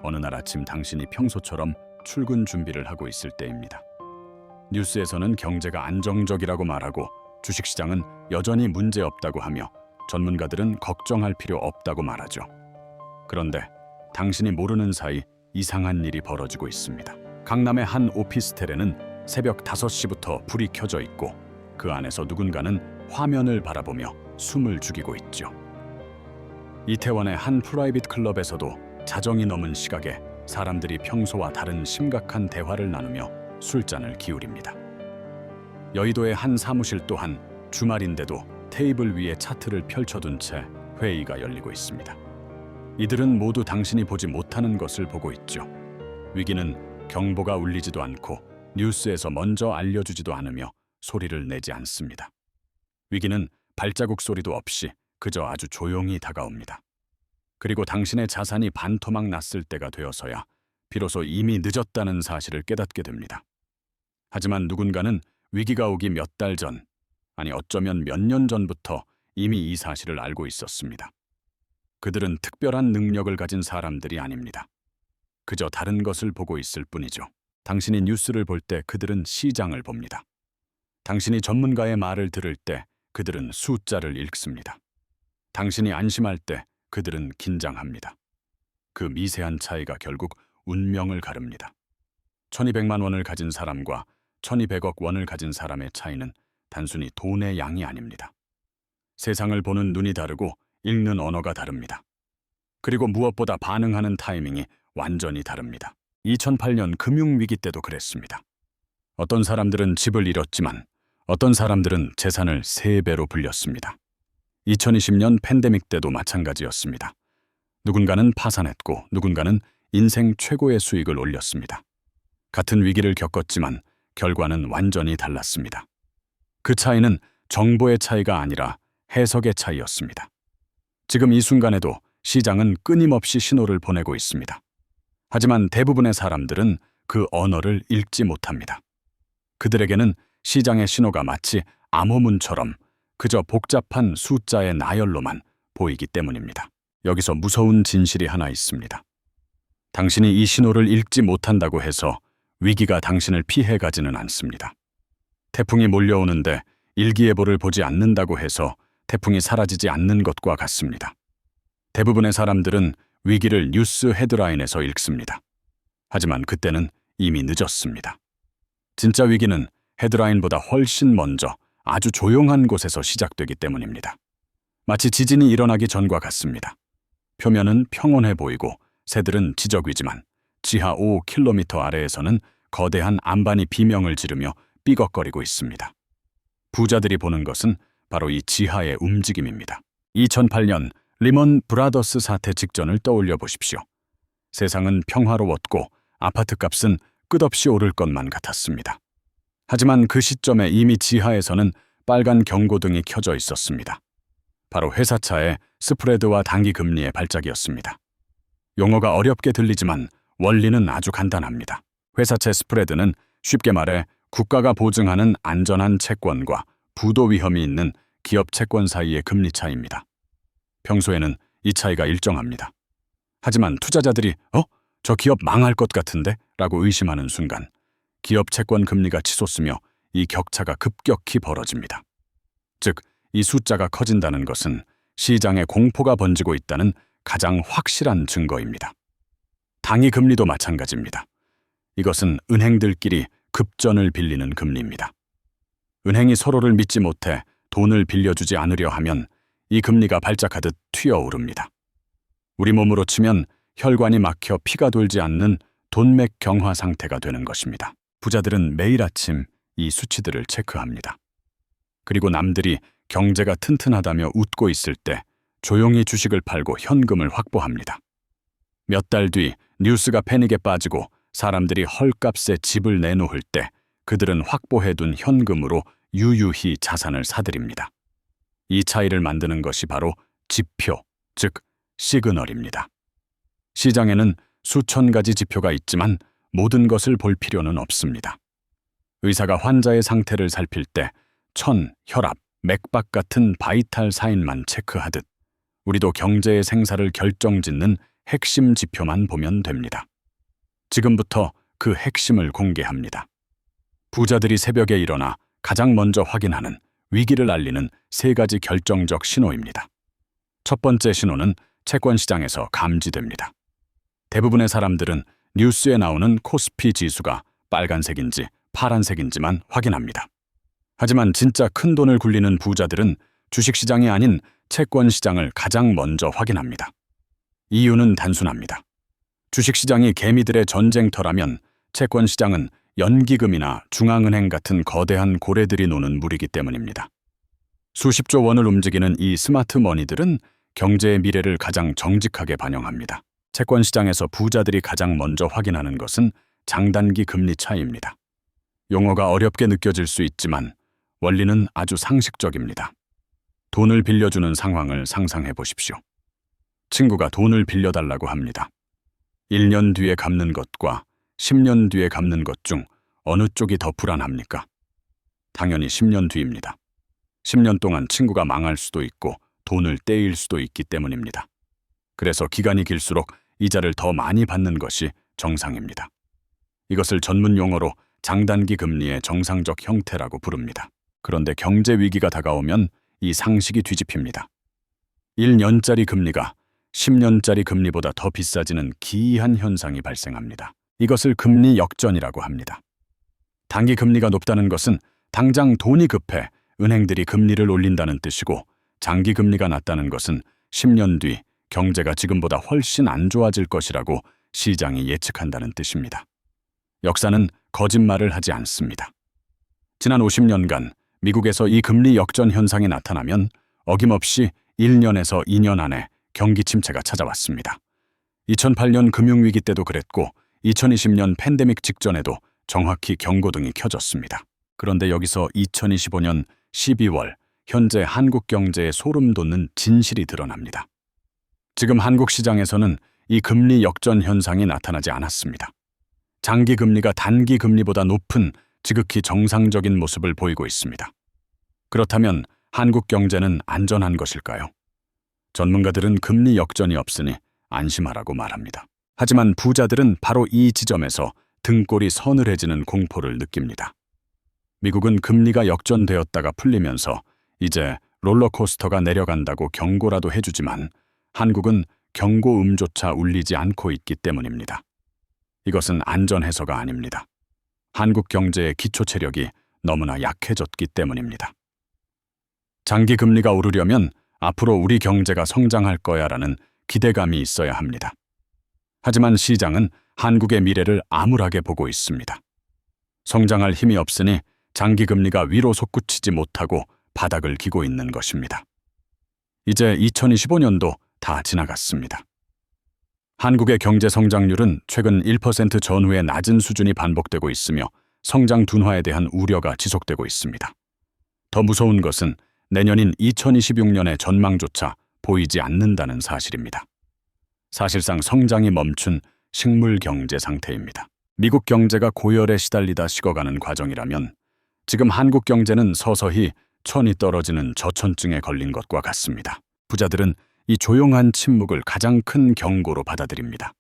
어느 날 아침 당신이 평소처럼 출근 준비를 하고 있을 때입니다. 뉴스에서는 경제가 안정적이라고 말하고 주식시장은 여전히 문제없다고 하며 전문가들은 걱정할 필요 없다고 말하죠. 그런데 당신이 모르는 사이 이상한 일이 벌어지고 있습니다. 강남의 한 오피스텔에는 새벽 5시부터 불이 켜져 있고 그 안에서 누군가는 화면을 바라보며 숨을 죽이고 있죠. 이태원의 한 프라이빗 클럽에서도 자정이 넘은 시각에 사람들이 평소와 다른 심각한 대화를 나누며 술잔을 기울입니다. 여의도의 한 사무실 또한 주말인데도 테이블 위에 차트를 펼쳐둔 채 회의가 열리고 있습니다. 이들은 모두 당신이 보지 못하는 것을 보고 있죠. 위기는 경보가 울리지도 않고 뉴스에서 먼저 알려주지도 않으며 소리를 내지 않습니다. 위기는 발자국 소리도 없이 그저 아주 조용히 다가옵니다. 그리고 당신의 자산이 반토막 났을 때가 되어서야 비로소 이미 늦었다는 사실을 깨닫게 됩니다. 하지만 누군가는 위기가 오기 몇 달 전, 아니 어쩌면 몇 년 전부터 이미 이 사실을 알고 있었습니다. 그들은 특별한 능력을 가진 사람들이 아닙니다. 그저 다른 것을 보고 있을 뿐이죠. 당신이 뉴스를 볼 때 그들은 시장을 봅니다. 당신이 전문가의 말을 들을 때 그들은 숫자를 읽습니다. 당신이 안심할 때 그들은 긴장합니다. 그 미세한 차이가 결국 운명을 가릅니다. 1200만 원을 가진 사람과 1200억 원을 가진 사람의 차이는 단순히 돈의 양이 아닙니다. 세상을 보는 눈이 다르고 읽는 언어가 다릅니다. 그리고 무엇보다 반응하는 타이밍이 완전히 다릅니다. 2008년 금융위기 때도 그랬습니다. 어떤 사람들은 집을 잃었지만 어떤 사람들은 재산을 3배로 불렸습니다. 2020년 팬데믹 때도 마찬가지였습니다. 누군가는 파산했고 누군가는 인생 최고의 수익을 올렸습니다. 같은 위기를 겪었지만 결과는 완전히 달랐습니다. 그 차이는 정보의 차이가 아니라 해석의 차이였습니다. 지금 이 순간에도 시장은 끊임없이 신호를 보내고 있습니다. 하지만 대부분의 사람들은 그 언어를 읽지 못합니다. 그들에게는 시장의 신호가 마치 암호문처럼 그저 복잡한 숫자의 나열로만 보이기 때문입니다. 여기서 무서운 진실이 하나 있습니다. 당신이 이 신호를 읽지 못한다고 해서 위기가 당신을 피해가지는 않습니다. 태풍이 몰려오는데 일기예보를 보지 않는다고 해서 태풍이 사라지지 않는 것과 같습니다. 대부분의 사람들은 위기를 뉴스 헤드라인에서 읽습니다. 하지만 그때는 이미 늦었습니다. 진짜 위기는 헤드라인보다 훨씬 먼저 아주 조용한 곳에서 시작되기 때문입니다. 마치 지진이 일어나기 전과 같습니다. 표면은 평온해 보이고 새들은 지저귀지만 지하 5km 아래에서는 거대한 안반이 비명을 지르며 삐걱거리고 있습니다. 부자들이 보는 것은 바로 이 지하의 움직임입니다. 2008년 리먼 브라더스 사태 직전을 떠올려 보십시오. 세상은 평화로웠고 아파트값은 끝없이 오를 것만 같았습니다. 하지만 그 시점에 이미 지하에서는 빨간 경고등이 켜져 있었습니다. 바로 회사차의 스프레드와 단기 금리의 발작이었습니다. 용어가 어렵게 들리지만 원리는 아주 간단합니다. 회사채 스프레드는 쉽게 말해 국가가 보증하는 안전한 채권과 부도 위험이 있는 기업 채권 사이의 금리 차이입니다. 평소에는 이 차이가 일정합니다. 하지만 투자자들이 저 기업 망할 것 같은데? 라고 의심하는 순간 기업 채권 금리가 치솟으며 이 격차가 급격히 벌어집니다. 즉, 이 숫자가 커진다는 것은 시장에 공포가 번지고 있다는 가장 확실한 증거입니다. 당위 금리도 마찬가지입니다. 이것은 은행들끼리 급전을 빌리는 금리입니다. 은행이 서로를 믿지 못해 돈을 빌려주지 않으려 하면 이 금리가 발작하듯 튀어오릅니다. 우리 몸으로 치면 혈관이 막혀 피가 돌지 않는 돈맥 경화 상태가 되는 것입니다. 부자들은 매일 아침 이 수치들을 체크합니다. 그리고 남들이 경제가 튼튼하다며 웃고 있을 때 조용히 주식을 팔고 현금을 확보합니다. 몇 달 뒤 뉴스가 패닉에 빠지고 사람들이 헐값에 집을 내놓을 때 그들은 확보해둔 현금으로 유유히 자산을 사들입니다. 이 차이를 만드는 것이 바로 지표, 즉 시그널입니다. 시장에는 수천 가지 지표가 있지만 모든 것을 볼 필요는 없습니다. 의사가 환자의 상태를 살필 때 천, 혈압, 맥박 같은 바이탈 사인만 체크하듯 우리도 경제의 생사를 결정짓는 핵심 지표만 보면 됩니다. 지금부터 그 핵심을 공개합니다. 부자들이 새벽에 일어나 가장 먼저 확인하는 위기를 알리는 3가지 결정적 신호입니다. 첫 번째 신호는 채권 시장에서 감지됩니다. 대부분의 사람들은 뉴스에 나오는 코스피 지수가 빨간색인지 파란색인지만 확인합니다. 하지만 진짜 큰 돈을 굴리는 부자들은 주식시장이 아닌 채권 시장을 가장 먼저 확인합니다. 이유는 단순합니다. 주식시장이 개미들의 전쟁터라면 채권 시장은 연기금이나 중앙은행 같은 거대한 고래들이 노는 물이기 때문입니다. 수십조 원을 움직이는 이 스마트 머니들은 경제의 미래를 가장 정직하게 반영합니다. 채권 시장에서 부자들이 가장 먼저 확인하는 것은 장단기 금리 차이입니다. 용어가 어렵게 느껴질 수 있지만 원리는 아주 상식적입니다. 돈을 빌려주는 상황을 상상해 보십시오. 친구가 돈을 빌려달라고 합니다. 1년 뒤에 갚는 것과 10년 뒤에 갚는 것 중 어느 쪽이 더 불안합니까? 당연히 10년 뒤입니다. 10년 동안 친구가 망할 수도 있고 돈을 떼일 수도 있기 때문입니다. 그래서 기간이 길수록 이자를 더 많이 받는 것이 정상입니다. 이것을 전문 용어로 장단기 금리의 정상적 형태라고 부릅니다. 그런데 경제 위기가 다가오면 이 상식이 뒤집힙니다. 1년짜리 금리가 10년짜리 금리보다 더 비싸지는 기이한 현상이 발생합니다. 이것을 금리 역전이라고 합니다. 단기 금리가 높다는 것은 당장 돈이 급해 은행들이 금리를 올린다는 뜻이고, 장기 금리가 낮다는 것은 10년 뒤 경제가 지금보다 훨씬 안 좋아질 것이라고 시장이 예측한다는 뜻입니다. 역사는 거짓말을 하지 않습니다. 지난 50년간 미국에서 이 금리 역전 현상이 나타나면 어김없이 1년에서 2년 안에 경기 침체가 찾아왔습니다. 2008년 금융위기 때도 그랬고 2020년 팬데믹 직전에도 정확히 경고등이 켜졌습니다. 그런데 여기서 2025년 12월 현재 한국 경제에 소름 돋는 진실이 드러납니다. 지금 한국 시장에서는 이 금리 역전 현상이 나타나지 않았습니다. 장기 금리가 단기 금리보다 높은 지극히 정상적인 모습을 보이고 있습니다. 그렇다면 한국 경제는 안전한 것일까요? 전문가들은 금리 역전이 없으니 안심하라고 말합니다. 하지만 부자들은 바로 이 지점에서 등골이 서늘해지는 공포를 느낍니다. 미국은 금리가 역전되었다가 풀리면서 이제 롤러코스터가 내려간다고 경고라도 해주지만 한국은 경고음조차 울리지 않고 있기 때문입니다. 이것은 안전해서가 아닙니다. 한국 경제의 기초 체력이 너무나 약해졌기 때문입니다. 장기 금리가 오르려면 앞으로 우리 경제가 성장할 거야라는 기대감이 있어야 합니다. 하지만 시장은 한국의 미래를 암울하게 보고 있습니다. 성장할 힘이 없으니 장기 금리가 위로 솟구치지 못하고 바닥을 기고 있는 것입니다. 이제 2025년도 다 지나갔습니다. 한국의 경제 성장률은 최근 1% 전후의 낮은 수준이 반복되고 있으며 성장 둔화에 대한 우려가 지속되고 있습니다. 더 무서운 것은 내년인 2026년의 전망조차 보이지 않는다는 사실입니다. 사실상 성장이 멈춘 식물 경제 상태입니다. 미국 경제가 고열에 시달리다 식어가는 과정이라면 지금 한국 경제는 서서히 천이 떨어지는 저천증에 걸린 것과 같습니다. 부자들은 이 조용한 침묵을 가장 큰 경고로 받아들입니다.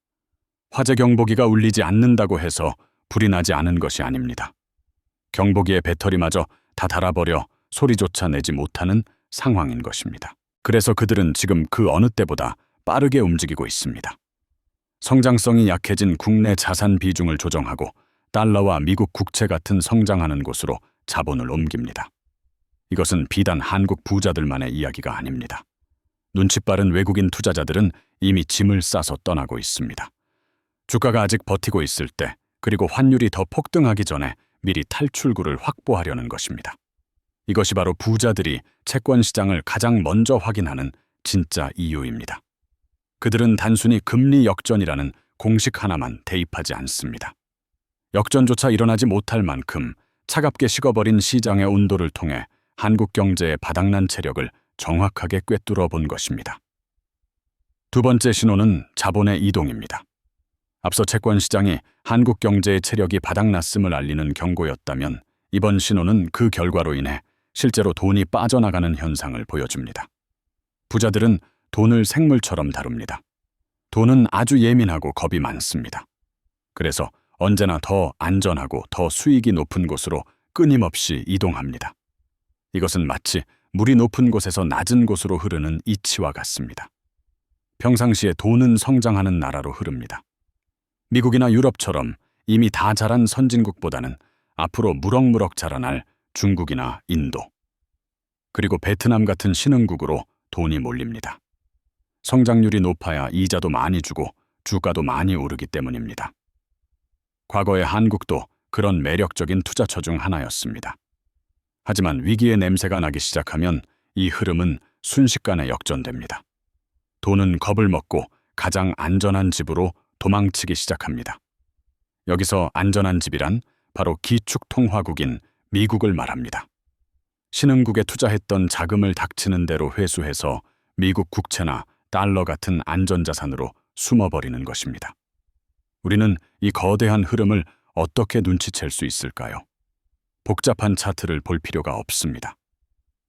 화재 경보기가 울리지 않는다고 해서 불이 나지 않은 것이 아닙니다. 경보기의 배터리마저 다 닳아버려 소리조차 내지 못하는 상황인 것입니다. 그래서 그들은 지금 그 어느 때보다 빠르게 움직이고 있습니다. 성장성이 약해진 국내 자산 비중을 조정하고 달러와 미국 국채 같은 성장하는 곳으로 자본을 옮깁니다. 이것은 비단 한국 부자들만의 이야기가 아닙니다. 눈치 빠른 외국인 투자자들은 이미 짐을 싸서 떠나고 있습니다. 주가가 아직 버티고 있을 때, 그리고 환율이 더 폭등하기 전에 미리 탈출구를 확보하려는 것입니다. 이것이 바로 부자들이 채권 시장을 가장 먼저 확인하는 진짜 이유입니다. 그들은 단순히 금리 역전이라는 공식 하나만 대입하지 않습니다. 역전조차 일어나지 못할 만큼 차갑게 식어버린 시장의 온도를 통해 한국 경제의 바닥난 체력을 정확하게 꿰뚫어 본 것입니다. 두 번째 신호는 자본의 이동입니다. 앞서 채권 시장이 한국 경제의 체력이 바닥났음을 알리는 경고였다면 이번 신호는 그 결과로 인해 실제로 돈이 빠져나가는 현상을 보여줍니다. 부자들은 돈을 생물처럼 다룹니다. 돈은 아주 예민하고 겁이 많습니다. 그래서 언제나 더 안전하고 더 수익이 높은 곳으로 끊임없이 이동합니다. 이것은 마치 물이 높은 곳에서 낮은 곳으로 흐르는 이치와 같습니다. 평상시에 돈은 성장하는 나라로 흐릅니다. 미국이나 유럽처럼 이미 다 자란 선진국보다는 앞으로 무럭무럭 자라날 중국이나 인도, 그리고 베트남 같은 신흥국으로 돈이 몰립니다. 성장률이 높아야 이자도 많이 주고 주가도 많이 오르기 때문입니다. 과거의 한국도 그런 매력적인 투자처 중 하나였습니다. 하지만 위기의 냄새가 나기 시작하면 이 흐름은 순식간에 역전됩니다. 돈은 겁을 먹고 가장 안전한 집으로 도망치기 시작합니다. 여기서 안전한 집이란 바로 기축통화국인 미국을 말합니다. 신흥국에 투자했던 자금을 닥치는 대로 회수해서 미국 국채나 달러 같은 안전자산으로 숨어버리는 것입니다. 우리는 이 거대한 흐름을 어떻게 눈치챌 수 있을까요? 복잡한 차트를 볼 필요가 없습니다.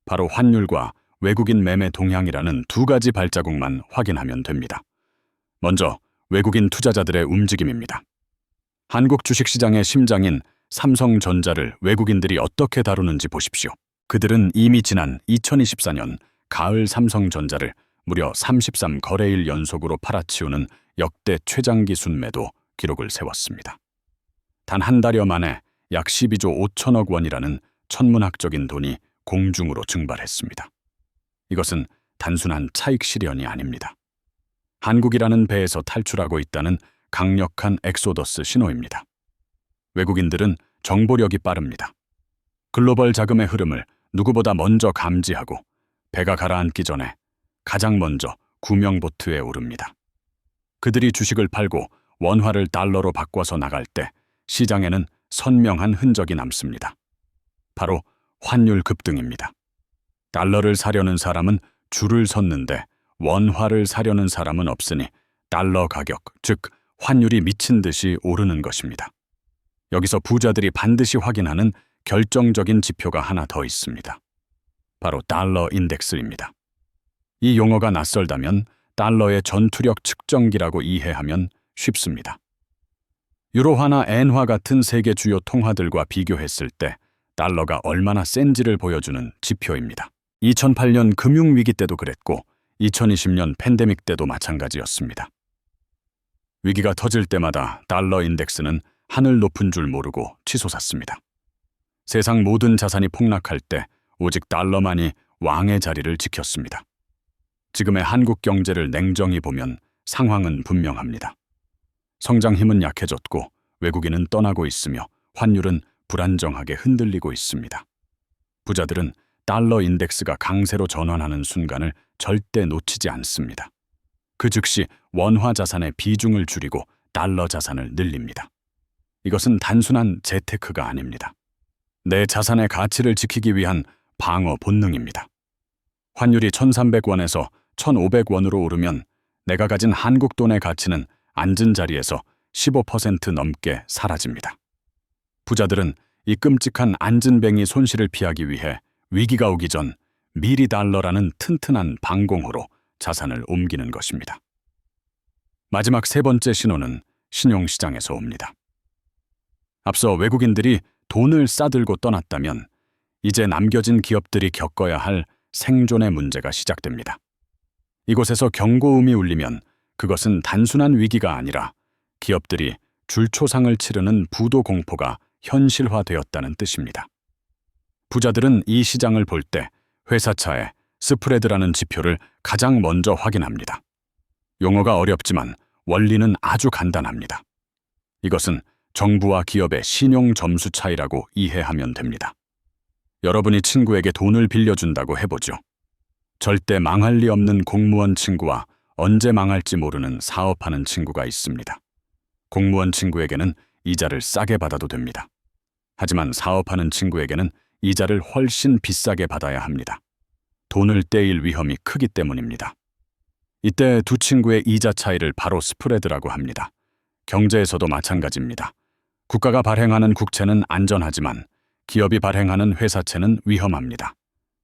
바로 환율과 외국인 매매 동향이라는 두 가지 발자국만 확인하면 됩니다. 먼저 외국인 투자자들의 움직임입니다. 한국 주식시장의 심장인 삼성전자를 외국인들이 어떻게 다루는지 보십시오. 그들은 이미 지난 2024년 가을 삼성전자를 무려 33거래일 연속으로 팔아치우는 역대 최장기 순매도 기록을 세웠습니다. 단 한 달여 만에 약 12조 5천억 원이라는 천문학적인 돈이 공중으로 증발했습니다. 이것은 단순한 차익 실현이 아닙니다. 한국이라는 배에서 탈출하고 있다는 강력한 엑소더스 신호입니다. 외국인들은 정보력이 빠릅니다. 글로벌 자금의 흐름을 누구보다 먼저 감지하고 배가 가라앉기 전에 가장 먼저 구명보트에 오릅니다. 그들이 주식을 팔고 원화를 달러로 바꿔서 나갈 때 시장에는 선명한 흔적이 남습니다. 바로 환율 급등입니다. 달러를 사려는 사람은 줄을 섰는데 원화를 사려는 사람은 없으니 달러 가격, 즉 환율이 미친 듯이 오르는 것입니다. 여기서 부자들이 반드시 확인하는 결정적인 지표가 하나 더 있습니다. 바로 달러 인덱스입니다. 이 용어가 낯설다면 달러의 전투력 측정기라고 이해하면 쉽습니다. 유로화나 엔화 같은 세계 주요 통화들과 비교했을 때 달러가 얼마나 센지를 보여주는 지표입니다. 2008년 금융위기 때도 그랬고 2020년 팬데믹 때도 마찬가지였습니다. 위기가 터질 때마다 달러 인덱스는 하늘 높은 줄 모르고 치솟았습니다. 세상 모든 자산이 폭락할 때 오직 달러만이 왕의 자리를 지켰습니다. 지금의 한국 경제를 냉정히 보면 상황은 분명합니다. 성장 힘은 약해졌고 외국인은 떠나고 있으며 환율은 불안정하게 흔들리고 있습니다. 부자들은 달러 인덱스가 강세로 전환하는 순간을 절대 놓치지 않습니다. 그 즉시 원화 자산의 비중을 줄이고 달러 자산을 늘립니다. 이것은 단순한 재테크가 아닙니다. 내 자산의 가치를 지키기 위한 방어 본능입니다. 환율이 1,300원에서 1,500원으로 오르면 내가 가진 한국 돈의 가치는 앉은 자리에서 15% 넘게 사라집니다. 부자들은 이 끔찍한 앉은뱅이 손실을 피하기 위해 위기가 오기 전 미리 달러라는 튼튼한 방공호로 자산을 옮기는 것입니다. 마지막 세 번째 신호는 신용시장에서 옵니다. 앞서 외국인들이 돈을 싸들고 떠났다면 이제 남겨진 기업들이 겪어야 할 생존의 문제가 시작됩니다. 이곳에서 경고음이 울리면 그것은 단순한 위기가 아니라 기업들이 줄초상을 치르는 부도 공포가 현실화되었다는 뜻입니다. 부자들은 이 시장을 볼 때 회사차의 스프레드라는 지표를 가장 먼저 확인합니다. 용어가 어렵지만 원리는 아주 간단합니다. 이것은 정부와 기업의 신용 점수 차이라고 이해하면 됩니다. 여러분이 친구에게 돈을 빌려준다고 해보죠. 절대 망할 리 없는 공무원 친구와 언제 망할지 모르는 사업하는 친구가 있습니다. 공무원 친구에게는 이자를 싸게 받아도 됩니다. 하지만 사업하는 친구에게는 이자를 훨씬 비싸게 받아야 합니다. 돈을 떼일 위험이 크기 때문입니다. 이때 두 친구의 이자 차이를 바로 스프레드라고 합니다. 경제에서도 마찬가지입니다. 국가가 발행하는 국채는 안전하지만 기업이 발행하는 회사채는 위험합니다.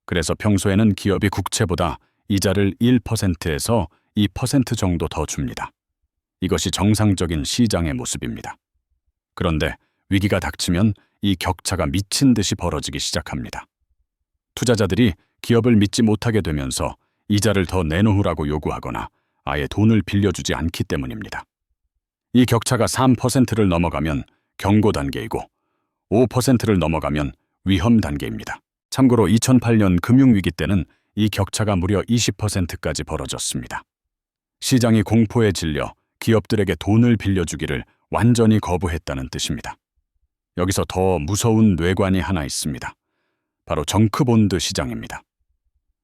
그래서 평소에는 기업이 국채보다 이자를 1%에서 2% 정도 더 줍니다. 이것이 정상적인 시장의 모습입니다. 그런데 위기가 닥치면 이 격차가 미친 듯이 벌어지기 시작합니다. 투자자들이 기업을 믿지 못하게 되면서 이자를 더 내놓으라고 요구하거나 아예 돈을 빌려주지 않기 때문입니다. 이 격차가 3%를 넘어가면 경고 단계이고 5%를 넘어가면 위험 단계입니다. 참고로 2008년 금융위기 때는 이 격차가 무려 20%까지 벌어졌습니다. 시장이 공포에 질려 기업들에게 돈을 빌려주기를 완전히 거부했다는 뜻입니다. 여기서 더 무서운 뇌관이 하나 있습니다. 바로 정크본드 시장입니다.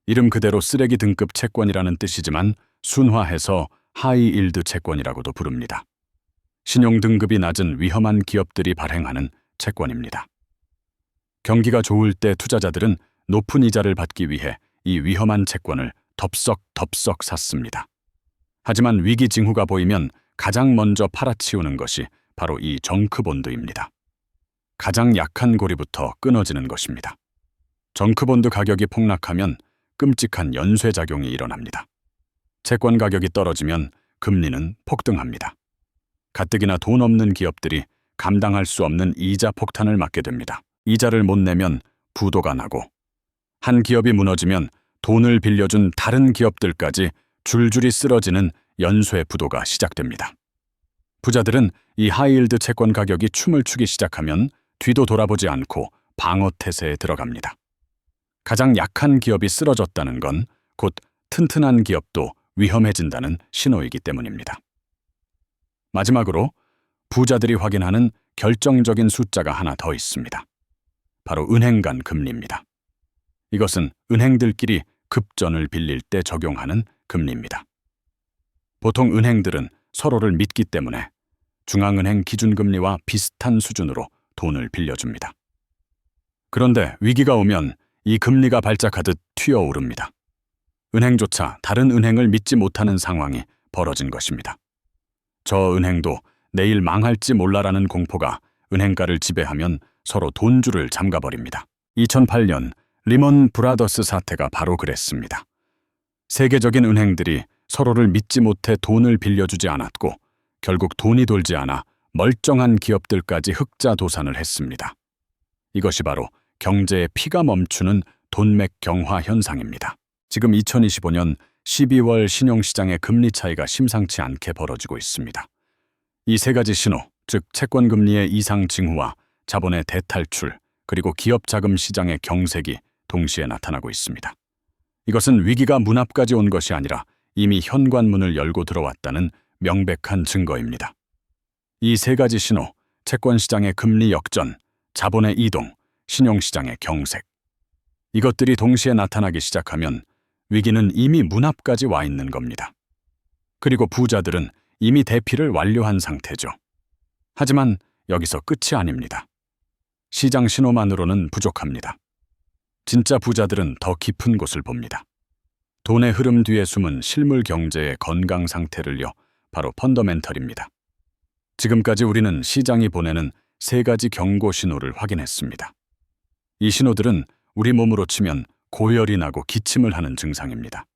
이름 그대로 쓰레기 등급 채권이라는 뜻이지만 순화해서 하이일드 채권이라고도 부릅니다. 신용 등급이 낮은 위험한 기업들이 발행하는 채권입니다. 경기가 좋을 때 투자자들은 높은 이자를 받기 위해 이 위험한 채권을 덥석덥석 샀습니다. 하지만 위기 징후가 보이면 가장 먼저 팔아치우는 것이 바로 이 정크본드입니다. 가장 약한 고리부터 끊어지는 것입니다. 정크본드 가격이 폭락하면 끔찍한 연쇄작용이 일어납니다. 채권 가격이 떨어지면 금리는 폭등합니다. 가뜩이나 돈 없는 기업들이 감당할 수 없는 이자 폭탄을 맞게 됩니다. 이자를 못 내면 부도가 나고 한 기업이 무너지면 돈을 빌려준 다른 기업들까지 줄줄이 쓰러지는 연쇄 부도가 시작됩니다. 부자들은 이 하이힐드 채권 가격이 춤을 추기 시작하면 뒤도 돌아보지 않고 방어 태세에 들어갑니다. 가장 약한 기업이 쓰러졌다는 건 곧 튼튼한 기업도 위험해진다는 신호이기 때문입니다. 마지막으로 부자들이 확인하는 결정적인 숫자가 하나 더 있습니다. 바로 은행 간 금리입니다. 이것은 은행들끼리 급전을 빌릴 때 적용하는 금리입니다. 보통 은행들은 서로를 믿기 때문에 중앙은행 기준금리와 비슷한 수준으로 돈을 빌려줍니다. 그런데 위기가 오면 이 금리가 발작하듯 튀어오릅니다. 은행조차 다른 은행을 믿지 못하는 상황이 벌어진 것입니다. 저 은행도 내일 망할지 몰라라는 공포가 은행가를 지배하면 서로 돈줄을 잠가버립니다. 2008년 리먼 브라더스 사태가 바로 그랬습니다. 세계적인 은행들이 서로를 믿지 못해 돈을 빌려주지 않았고 결국 돈이 돌지 않아 멀쩡한 기업들까지 흑자도산을 했습니다. 이것이 바로 경제의 피가 멈추는 돈맥 경화 현상입니다. 지금 2025년 12월 신용시장의 금리 차이가 심상치 않게 벌어지고 있습니다. 이 세 가지 신호, 즉 채권금리의 이상 징후와 자본의 대탈출, 그리고 기업 자금 시장의 경색이 동시에 나타나고 있습니다. 이것은 위기가 문 앞까지 온 것이 아니라 이미 현관문을 열고 들어왔다는 명백한 증거입니다. 이 세 가지 신호, 채권시장의 금리 역전, 자본의 이동, 신용시장의 경색. 이것들이 동시에 나타나기 시작하면 위기는 이미 문 앞까지 와 있는 겁니다. 그리고 부자들은 이미 대피를 완료한 상태죠. 하지만 여기서 끝이 아닙니다. 시장 신호만으로는 부족합니다. 진짜 부자들은 더 깊은 곳을 봅니다. 돈의 흐름 뒤에 숨은 실물 경제의 건강 상태를요, 바로 펀더멘털입니다. 지금까지 우리는 시장이 보내는 세 가지 경고 신호를 확인했습니다. 이 신호들은 우리 몸으로 치면 고열이 나고 기침을 하는 증상입니다.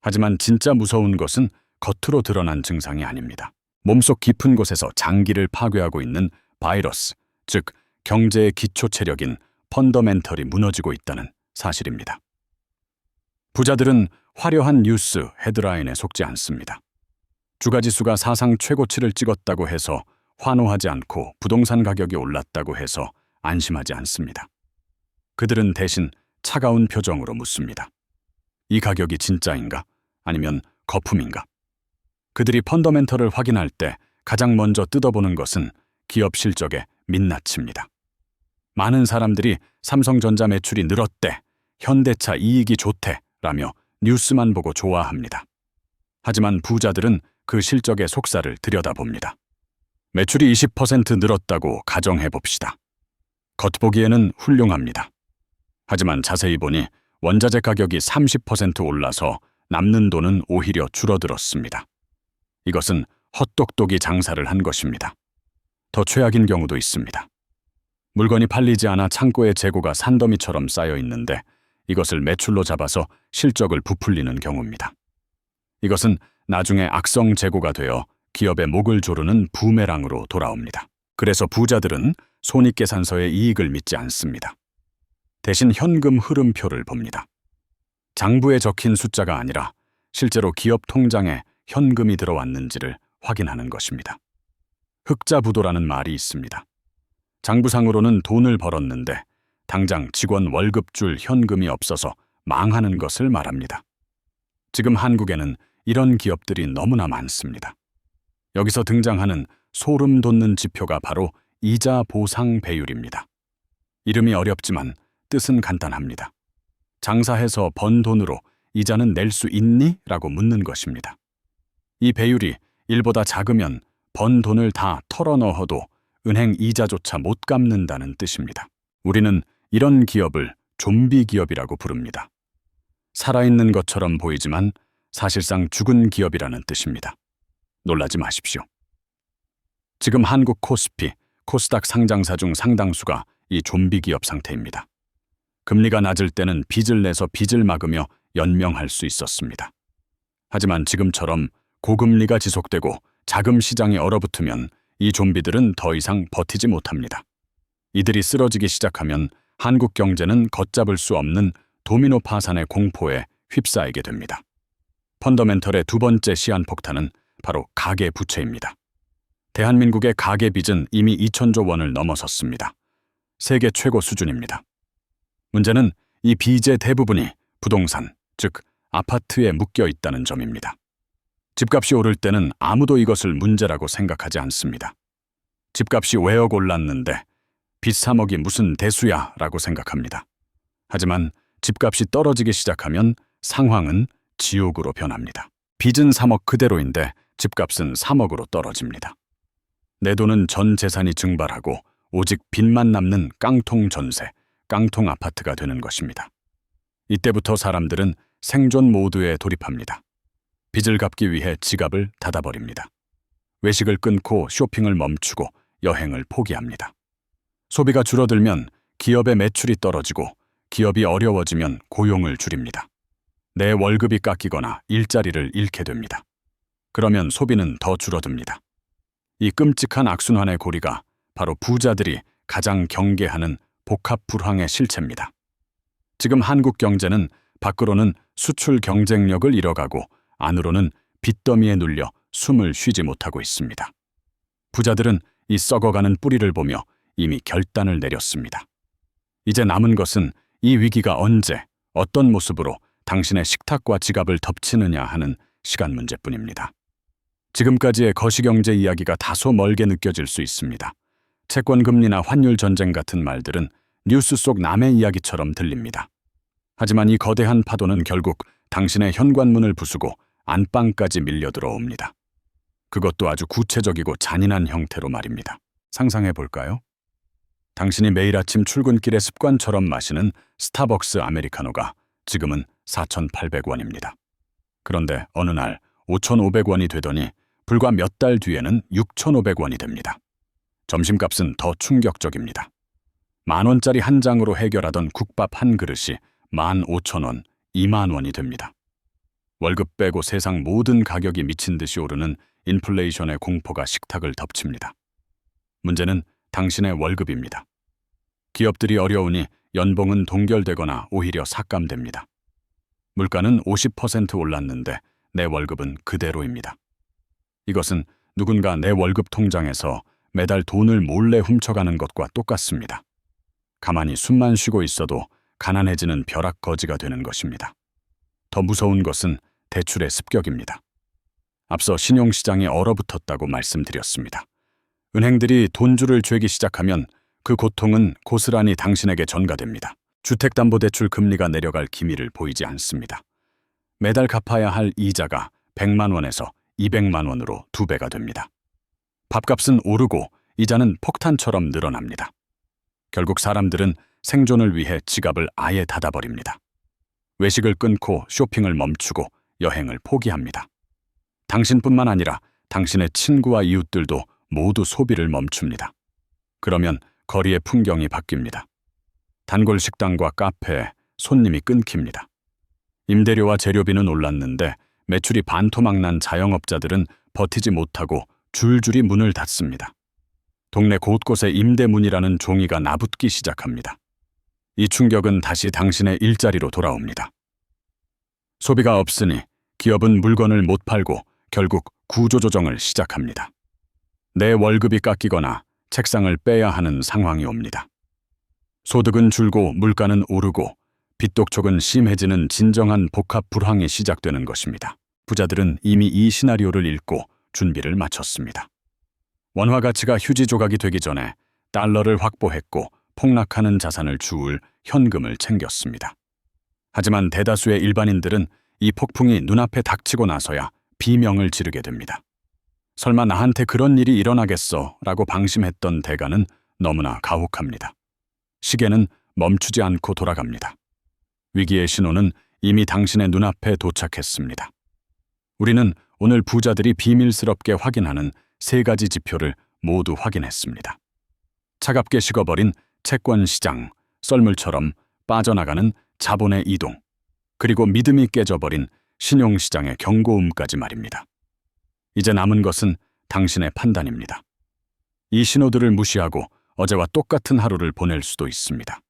하지만 진짜 무서운 것은 겉으로 드러난 증상이 아닙니다. 몸속 깊은 곳에서 장기를 파괴하고 있는 바이러스, 즉 경제의 기초 체력인 펀더멘털이 무너지고 있다는 사실입니다. 부자들은 화려한 뉴스 헤드라인에 속지 않습니다. 주가지수가 사상 최고치를 찍었다고 해서 환호하지 않고 부동산 가격이 올랐다고 해서 안심하지 않습니다. 그들은 대신 차가운 표정으로 묻습니다. 이 가격이 진짜인가? 아니면 거품인가? 그들이 펀더멘털을 확인할 때 가장 먼저 뜯어보는 것은 기업 실적의 민낯입니다. 많은 사람들이 삼성전자 매출이 늘었대, 현대차 이익이 좋대 라며 뉴스만 보고 좋아합니다. 하지만 부자들은 그 실적의 속살을 들여다봅니다. 매출이 20% 늘었다고 가정해봅시다. 겉보기에는 훌륭합니다. 하지만 자세히 보니 원자재 가격이 30% 올라서 남는 돈은 오히려 줄어들었습니다. 이것은 헛똑똑이 장사를 한 것입니다. 더 최악인 경우도 있습니다. 물건이 팔리지 않아 창고에 재고가 산더미처럼 쌓여 있는데 이것을 매출로 잡아서 실적을 부풀리는 경우입니다. 이것은 나중에 악성 재고가 되어 기업의 목을 조르는 부메랑으로 돌아옵니다. 그래서 부자들은 손익계산서의 이익을 믿지 않습니다. 대신 현금 흐름표를 봅니다. 장부에 적힌 숫자가 아니라 실제로 기업 통장에 현금이 들어왔는지를 확인하는 것입니다. 흑자부도라는 말이 있습니다. 장부상으로는 돈을 벌었는데 당장 직원 월급 줄 현금이 없어서 망하는 것을 말합니다. 지금 한국에는 이런 기업들이 너무나 많습니다. 여기서 등장하는 소름 돋는 지표가 바로 이자 보상 배율입니다. 이름이 어렵지만 뜻은 간단합니다. 장사해서 번 돈으로 이자는 낼 수 있니? 라고 묻는 것입니다. 이 배율이 1보다 작으면 번 돈을 다 털어넣어도 은행 이자조차 못 갚는다는 뜻입니다. 우리는 이런 기업을 좀비 기업이라고 부릅니다. 살아있는 것처럼 보이지만 사실상 죽은 기업이라는 뜻입니다. 놀라지 마십시오. 지금 한국 코스피, 코스닥 상장사 중 상당수가 이 좀비 기업 상태입니다. 금리가 낮을 때는 빚을 내서 빚을 막으며 연명할 수 있었습니다. 하지만 지금처럼 고금리가 지속되고 자금 시장이 얼어붙으면 이 좀비들은 더 이상 버티지 못합니다. 이들이 쓰러지기 시작하면 한국 경제는 걷잡을 수 없는 도미노 파산의 공포에 휩싸이게 됩니다. 펀더멘털의 두 번째 시한폭탄은 바로 가계부채입니다. 대한민국의 가계빚은 이미 2,000조 원을 넘어섰습니다. 세계 최고 수준입니다. 문제는 이 빚의 대부분이 부동산, 즉 아파트에 묶여 있다는 점입니다. 집값이 오를 때는 아무도 이것을 문제라고 생각하지 않습니다. 집값이 왜 억 올랐는데 빚 3억이 무슨 대수야 라고 생각합니다. 하지만 집값이 떨어지기 시작하면 상황은 지옥으로 변합니다. 빚은 3억 그대로인데 집값은 3억으로 떨어집니다. 내 돈은 전 재산이 증발하고 오직 빚만 남는 깡통 전세, 깡통 아파트가 되는 것입니다. 이때부터 사람들은 생존 모드에 돌입합니다. 빚을 갚기 위해 지갑을 닫아버립니다. 외식을 끊고 쇼핑을 멈추고 여행을 포기합니다. 소비가 줄어들면 기업의 매출이 떨어지고 기업이 어려워지면 고용을 줄입니다. 내 월급이 깎이거나 일자리를 잃게 됩니다. 그러면 소비는 더 줄어듭니다. 이 끔찍한 악순환의 고리가 바로 부자들이 가장 경계하는 복합 불황의 실체입니다. 지금 한국 경제는 밖으로는 수출 경쟁력을 잃어가고 안으로는 빚더미에 눌려 숨을 쉬지 못하고 있습니다. 부자들은 이 썩어가는 뿌리를 보며 이미 결단을 내렸습니다. 이제 남은 것은 이 위기가 언제, 어떤 모습으로 당신의 식탁과 지갑을 덮치느냐 하는 시간 문제뿐입니다. 지금까지의 거시경제 이야기가 다소 멀게 느껴질 수 있습니다. 채권금리나 환율 전쟁 같은 말들은 뉴스 속 남의 이야기처럼 들립니다. 하지만 이 거대한 파도는 결국 당신의 현관문을 부수고 안방까지 밀려 들어옵니다. 그것도 아주 구체적이고 잔인한 형태로 말입니다. 상상해 볼까요? 당신이 매일 아침 출근길에 습관처럼 마시는 스타벅스 아메리카노가 지금은 4,800원입니다. 그런데 어느 날 5,500원이 되더니 불과 몇 달 뒤에는 6,500원이 됩니다. 점심값은 더 충격적입니다. 10,000원짜리 한 장으로 해결하던 국밥 한 그릇이 15,000원, 20,000원이 됩니다. 월급 빼고 세상 모든 가격이 미친 듯이 오르는 인플레이션의 공포가 식탁을 덮칩니다. 문제는 당신의 월급입니다. 기업들이 어려우니 연봉은 동결되거나 오히려 삭감됩니다. 물가는 50% 올랐는데 내 월급은 그대로입니다. 이것은 누군가 내 월급 통장에서 매달 돈을 몰래 훔쳐가는 것과 똑같습니다. 가만히 숨만 쉬고 있어도 가난해지는 벼락거지가 되는 것입니다. 더 무서운 것은 대출의 습격입니다. 앞서 신용시장이 얼어붙었다고 말씀드렸습니다. 은행들이 돈줄을 죄기 시작하면 그 고통은 고스란히 당신에게 전가됩니다. 주택담보대출 금리가 내려갈 기미를 보이지 않습니다. 매달 갚아야 할 이자가 100만 원에서 200만 원으로 2배가 됩니다. 밥값은 오르고 이자는 폭탄처럼 늘어납니다. 결국 사람들은 생존을 위해 지갑을 아예 닫아버립니다. 외식을 끊고 쇼핑을 멈추고 여행을 포기합니다. 당신뿐만 아니라 당신의 친구와 이웃들도 모두 소비를 멈춥니다. 그러면 거리의 풍경이 바뀝니다. 단골 식당과 카페에 손님이 끊깁니다. 임대료와 재료비는 올랐는데 매출이 반토막 난 자영업자들은 버티지 못하고 줄줄이 문을 닫습니다. 동네 곳곳에 임대문이라는 종이가 나붙기 시작합니다. 이 충격은 다시 당신의 일자리로 돌아옵니다. 소비가 없으니 기업은 물건을 못 팔고 결국 구조조정을 시작합니다. 내 월급이 깎이거나 책상을 빼야 하는 상황이 옵니다. 소득은 줄고 물가는 오르고 빚독촉은 심해지는 진정한 복합 불황이 시작되는 것입니다. 부자들은 이미 이 시나리오를 읽고 준비를 마쳤습니다. 원화 가치가 휴지 조각이 되기 전에 달러를 확보했고 폭락하는 자산을 주울 현금을 챙겼습니다. 하지만 대다수의 일반인들은 이 폭풍이 눈앞에 닥치고 나서야 비명을 지르게 됩니다. 설마 나한테 그런 일이 일어나겠어 라고 방심했던 대가는 너무나 가혹합니다. 시계는 멈추지 않고 돌아갑니다. 위기의 신호는 이미 당신의 눈앞에 도착했습니다. 우리는 오늘 부자들이 비밀스럽게 확인하는 3가지 지표를 모두 확인했습니다. 차갑게 식어버린 채권 시장, 썰물처럼 빠져나가는 자본의 이동, 그리고 믿음이 깨져버린 신용시장의 경고음까지 말입니다. 이제 남은 것은 당신의 판단입니다. 이 신호들을 무시하고 어제와 똑같은 하루를 보낼 수도 있습니다.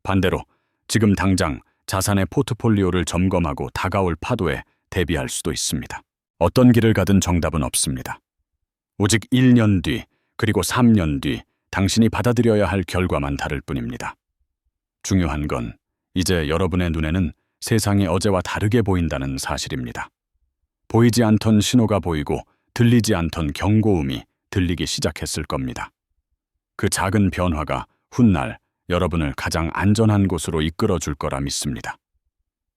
반대로 지금 당장 자산의 포트폴리오를 점검하고 다가올 파도에 대비할 수도 있습니다. 어떤 길을 가든 정답은 없습니다. 오직 1년 뒤, 그리고 3년 뒤 당신이 받아들여야 할 결과만 다를 뿐입니다. 중요한 건 이제 여러분의 눈에는 세상이 어제와 다르게 보인다는 사실입니다. 보이지 않던 신호가 보이고 들리지 않던 경고음이 들리기 시작했을 겁니다. 그 작은 변화가 훗날 여러분을 가장 안전한 곳으로 이끌어 줄 거라 믿습니다.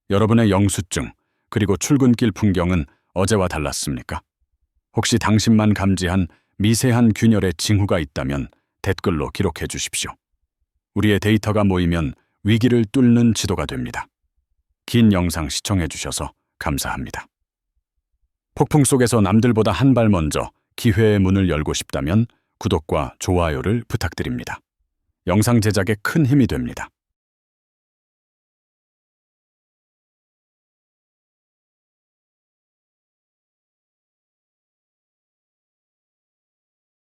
여러분의 영수증, 그리고 출근길 풍경은 어제와 달랐습니까? 혹시 당신만 감지한 미세한 균열의 징후가 있다면 댓글로 기록해 주십시오. 우리의 데이터가 모이면 위기를 뚫는 지도가 됩니다. 긴 영상 시청해 주셔서 감사합니다. 폭풍 속에서 남들보다 한 발 먼저 기회의 문을 열고 싶다면 구독과 좋아요를 부탁드립니다. 영상 제작에 큰 힘이 됩니다.